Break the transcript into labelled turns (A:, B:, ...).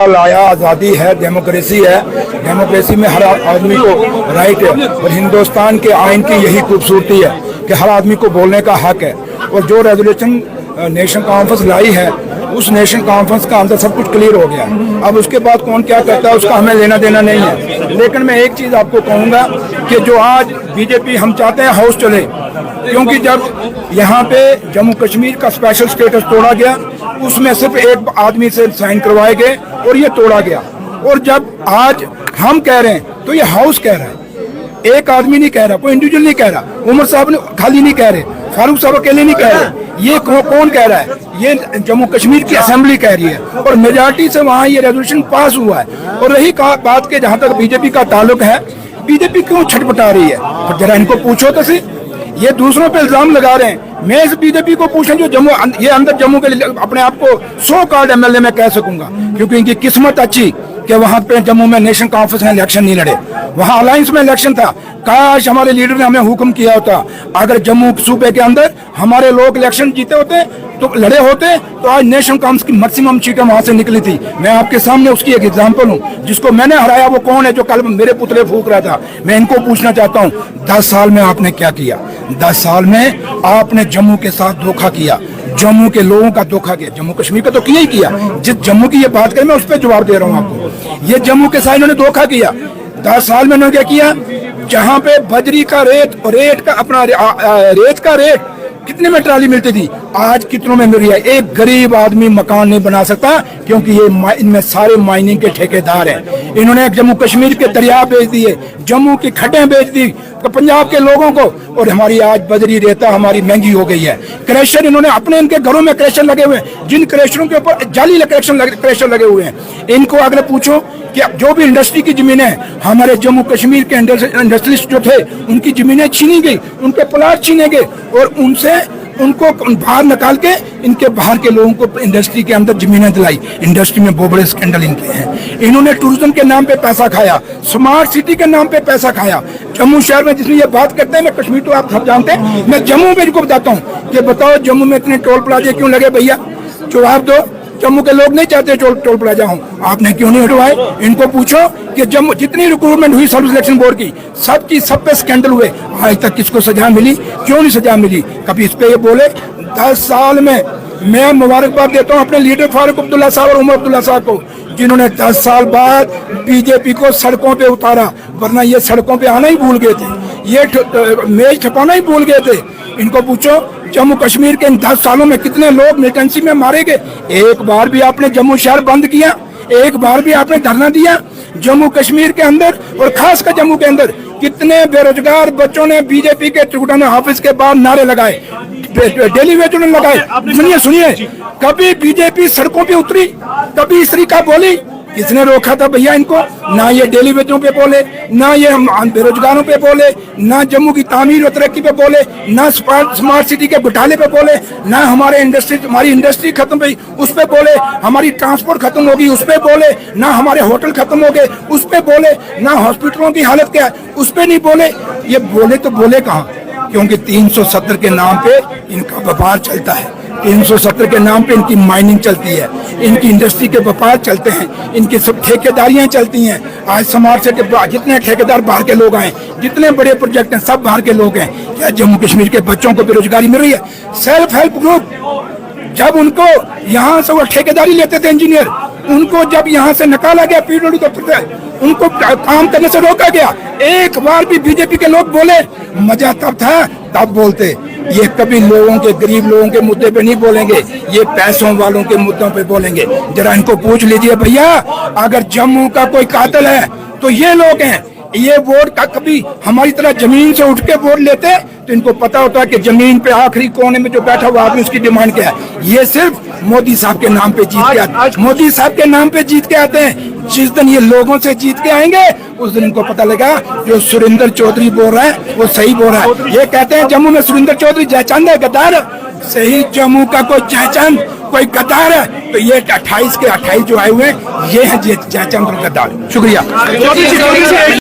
A: लाया आज़ादी है, डेमोक्रेसी है। डेमोक्रेसी में हर आदमी को राइट है और हिंदुस्तान के आइन की यही खूबसूरती है कि हर आदमी को बोलने का हक है। और जो रेजोल्यूशन नेशन कॉन्फ्रेंस लाई है, उस नेशन कॉन्फ्रेंस का अंदर सब कुछ क्लियर हो गया। अब उसके बाद कौन क्या करता है उसका हमें लेना देना नहीं है। लेकिन मैं एक चीज़ आपको कहूँगा कि जो आज बीजेपी हम चाहते हैं हाउस चले, क्योंकि जब यहाँ पे जम्मू कश्मीर का स्पेशल स्टेटस तोड़ा गया, उसमें सिर्फ एक आदमी से साइन करवाए गए और ये तोड़ा गया। और जब आज हम कह रहे हैं तो ये हाउस कह रहा है, एक आदमी नहीं कह रहा, कोई इंडिविजुअल नहीं कह रहा, उमर साहब ने खाली नहीं कह रहे, फारूक साहब अकेले नहीं कह रहे, ये कौन कह रहा है? ये जम्मू कश्मीर की असेंबली कह रही है और मेजॉरिटी से वहाँ ये रेजोल्यूशन पास हुआ है। और रही बात के जहाँ तक बीजेपी का ताल्लुक है, बीजेपी क्यों छटपटा रही है? तो जरा इनको पूछो तो सही, ये दूसरों पे इल्जाम लगा रहे हैं। मैं इस बीजेपी को पूछूं जो जम्मू ये अंदर जम्मू के अपने आप को 100 कार्ड एमएलए में कह सकूंगा, क्योंकि इनकी किस्मत अच्छी कि वहां पे जम्मू में नेशन कॉन्फ्रेंस में इलेक्शन नहीं लड़े, वहां अलायंस में इलेक्शन था। काश हमारे लीडर ने हमें हुक्म किया होता, अगर जम्मू सूबे के अंदर हमारे लोग इलेक्शन जीते होते तो लड़े होते तो आज नेशन कॉन्फ्रेंस की मैक्सिमम सीटें वहां से निकली थी। मैं आपके सामने उसकी एक एग्जांपल हूँ। जिसको मैंने हराया वो कौन है जो कल मेरे पुतले फूंक रहा था? मैं इनको पूछना चाहता हूँ, 10 साल में आपने क्या किया? 10 साल में आपने जम्मू के साथ धोखा किया, जम्मू के लोगों का धोखा किया, जम्मू कश्मीर का तो किया ही किया। जिस जम्मू की ये बात करें मैं उस पर जवाब दे रहा हूँ आपको। ये जम्मू के साथ इन्होंने धोखा किया। 10 साल में इन्होंने क्या किया? जहाँ पे बजरी का रेट का रेट कितने में ट्राली मिलती थी, आज कितनों में मिल रही है? एक गरीब आदमी मकान नहीं बना सकता, क्योंकि ये इनमें सारे माइनिंग के ठेकेदार हैं। इन्होंने जम्मू कश्मीर के दरिया बेच दिए, जम्मू की खड्डें बेच दी पंजाब के लोगों को, और हमारी आज बजरी रेता हमारी महंगी हो गई है। क्रैशर इन्होंने अपने इनके घरों में क्रैशर लगे हुए हैं, जिन क्रैशरों के ऊपर जाली क्रैशर लगे हुए हैं। इनको अगर पूछो कि जो भी इंडस्ट्री की जमीनें हमारे जम्मू कश्मीर के इंडस्ट्रियलिस्ट जो थे उनकी जमीनें छीनी गई, उनके प्लाट छीने गए और उनको बाहर निकाल के इनके बाहर के लोगों को इंडस्ट्री के अंदर जमीनें दिलाई। इंडस्ट्री में बहुत बड़े स्कैंडल इनके हैं। इन्होंने टूरिज्म के नाम पे पैसा खाया, स्मार्ट सिटी के नाम पे पैसा खाया। जम्मू शहर में जिसमें ये बात करते हैं, मैं कश्मीर तो आप सब जानते हैं, मैं जम्मू में इनको बताता हूँ कि बताओ जम्मू में इतने टोल प्लाजे क्यों लगे भैया? जवाब दो। जम्मू के लोग नहीं चाहते टोल प्लाजा हो, आपने क्यों नहीं हटवाए? इनको पूछो कि जम्मू जितनी रिक्रूटमेंट हुई सर्विस सिलेक्शन बोर्ड की सब पे स्कैंडल हुए, आज तक किसको सजा मिली? क्यों नहीं सजा मिली? कभी इस पे ये बोले? 10 साल में मैं मुबारकबाद देता हूँ अपने लीडर फारूक अब्दुल्ला साहब और उमर अब्दुल्ला साहब को, जिन्होंने 10 साल बाद बीजेपी को सड़कों पे उतारा, वरना ये सड़कों पे आना ही भूल गए थे, ये मेज छपाना ही भूल गए थे। इनको पूछो जम्मू कश्मीर के इन 10 सालों में कितने लोग मिलिटेंसी में मारे गए? एक बार भी आपने जम्मू शहर बंद किया? एक बार भी आपने धरना दिया? जम्मू कश्मीर के अंदर और खासकर जम्मू के अंदर कितने बेरोजगार बच्चों ने बीजेपी के त्रिकुटाना ऑफिस के बाहर नारे लगाए, डेली वेज उन्होंने लगाए। सुनिए, कभी बीजेपी सड़कों पे उतरी? कभी इस तरीका बोली? किसने रोका था भैया इनको? ना ये डेली वेजों पे बोले, ना ये बेरोजगारों पे बोले, ना जम्मू की तामीर और तरक्की पे बोले, ना स्मार्ट सिटी के घोटाले पे बोले, ना हमारी इंडस्ट्री खत्म हुई उस पे बोले, हमारी ट्रांसपोर्ट खत्म होगी उस पे बोले, ना हमारे होटल खत्म हो गए उस पे बोले, ना हॉस्पिटलों की हालत क्या है उस पे नहीं बोले। ये बोले तो बोले कहाँ? क्योंकि 370 के नाम पे इनका व्यापार चलता है, 370 के नाम पे इनकी माइनिंग चलती है, इनकी इंडस्ट्री के व्यापार चलते हैं, इनकी सब ठेकेदारियां चलती हैं। आज समाज से जितने ठेकेदार बाहर के लोग आए, जितने बड़े प्रोजेक्ट हैं सब बाहर के लोग हैं। क्या जम्मू कश्मीर के बच्चों को बेरोजगारी मिल रही है? सेल्फ हेल्प ग्रुप जब उनको यहाँ से वो ठेकेदारी लेते थे इंजीनियर, उनको जब यहाँ से निकाला गया पीडब्ल्यू दफ्तर से, उनको काम करने से रोका गया। एक बार भी बीजेपी के लोग बोले? मजा तब था तब बोलते। ये कभी लोगों के, गरीब लोगों के मुद्दे पे नहीं बोलेंगे, ये पैसों वालों के मुद्दों पे बोलेंगे। जरा इनको पूछ लीजिए भैया, अगर जम्मू का कोई कातिल है तो ये लोग हैं। ये वोट का कभी हमारी तरह जमीन से उठ के वोट लेते तो इनको पता होता है कि जमीन पे आखिरी कोने में जो बैठा हुआ आदमी उसकी डिमांड क्या है। ये सिर्फ मोदी साहब के नाम पे जीत के आते, मोदी साहब के नाम पे जीत के आते हैं। जिस दिन ये लोगों से जीत के आएंगे उस दिन इनको पता लगा जो सुरेंद्र चौधरी बोल रहा है वो सही बोल रहा है। ये कहते हैं जम्मू में सुरेंद्र चौधरी जयचंद है, गद्दार। सही जम्मू का कोई जयचंद कोई गद्दार है तो ये 28 के 28 जो आए हुए हैं ये है जयचंद और गद्दार। शुक्रिया।